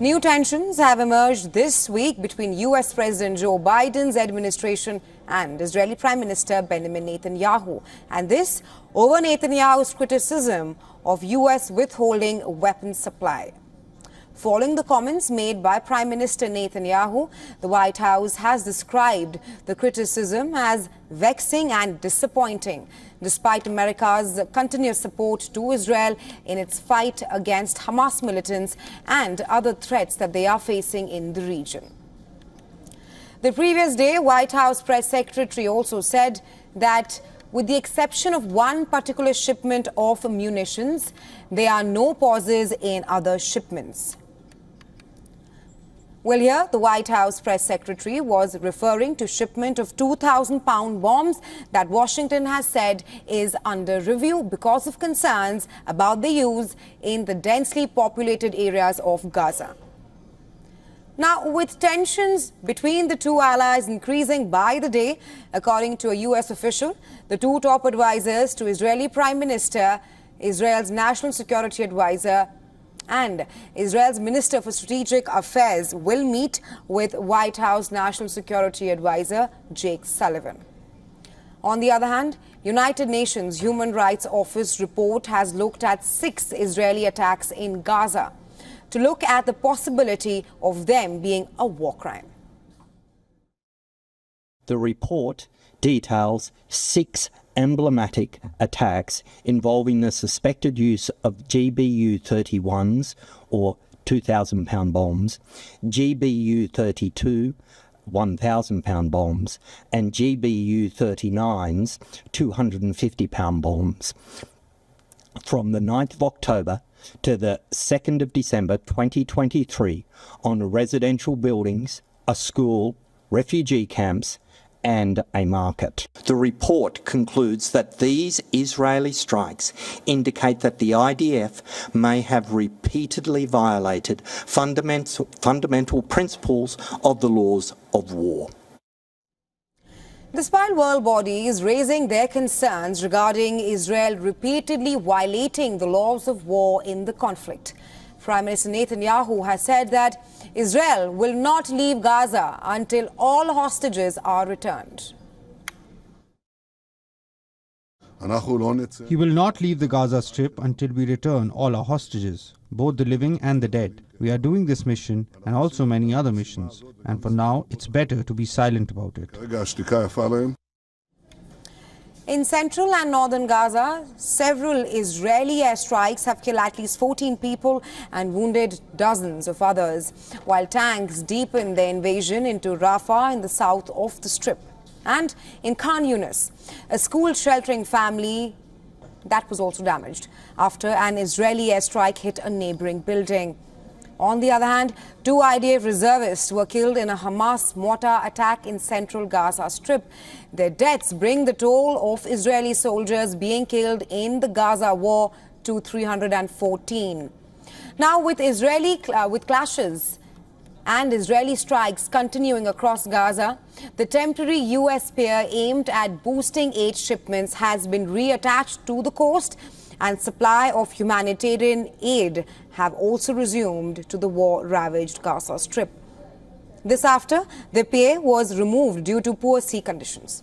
New tensions have emerged this week between U.S. President Joe Biden's administration and Israeli Prime Minister Benjamin Netanyahu. And this over Netanyahu's criticism of U.S. withholding weapons supply. Following the comments made by Prime Minister Netanyahu, the White House has described the criticism as vexing and disappointing, despite America's continuous support to Israel in its fight against Hamas militants and other threats that they are facing in the region. The previous day, White House press secretary also said that with the exception of one particular shipment of munitions, there are no pauses in other shipments. Well, here, the White House press secretary was referring to shipment of 2,000-pound bombs that Washington has said is under review because of concerns about their use in the densely populated areas of Gaza. Now, with tensions between the two allies increasing by the day, according to a U.S. official, the two top advisors to Israeli Prime Minister, Israel's National Security Advisor, and Israel's Minister for Strategic Affairs will meet with White House National Security Advisor Jake Sullivan. On the other hand, United Nations Human Rights Office report has looked at 6 Israeli attacks in Gaza to look at the possibility of them being a war crime. The report details 6 emblematic attacks involving the suspected use of GBU-31s, or 2,000-pound bombs, GBU-32, 1,000-pound bombs, and GBU-39s, 250-pound bombs, from the 9th of October to the 2nd of December 2023 on residential buildings, a school, refugee camps, and a market. The report concludes that these Israeli strikes indicate that the IDF may have repeatedly violated fundamental principles of the laws of war. Despite world bodies raising their concerns regarding Israel repeatedly violating the laws of war in the conflict, Prime Minister Netanyahu has said that Israel will not leave Gaza until all hostages are returned. He will not leave the Gaza Strip until we return all our hostages, both the living and the dead. We are doing this mission and also many other missions, and for now it's better to be silent about it. In central and northern Gaza, several Israeli airstrikes have killed at least 14 people and wounded dozens of others, while tanks deepen their invasion into Rafah in the south of the Strip. And in Khan Yunis, a school sheltering family that was also damaged after an Israeli airstrike hit a neighboring building. On the other hand, 2 IDF reservists were killed in a Hamas mortar attack in central Gaza Strip. Their deaths bring the toll of Israeli soldiers being killed in the Gaza war to 314. Now, with clashes and Israeli strikes continuing across Gaza, the temporary U.S. pier aimed at boosting aid shipments has been reattached to the coast, and supply of humanitarian aid have also resumed to the war-ravaged Gaza Strip. This after the pier was removed due to poor sea conditions.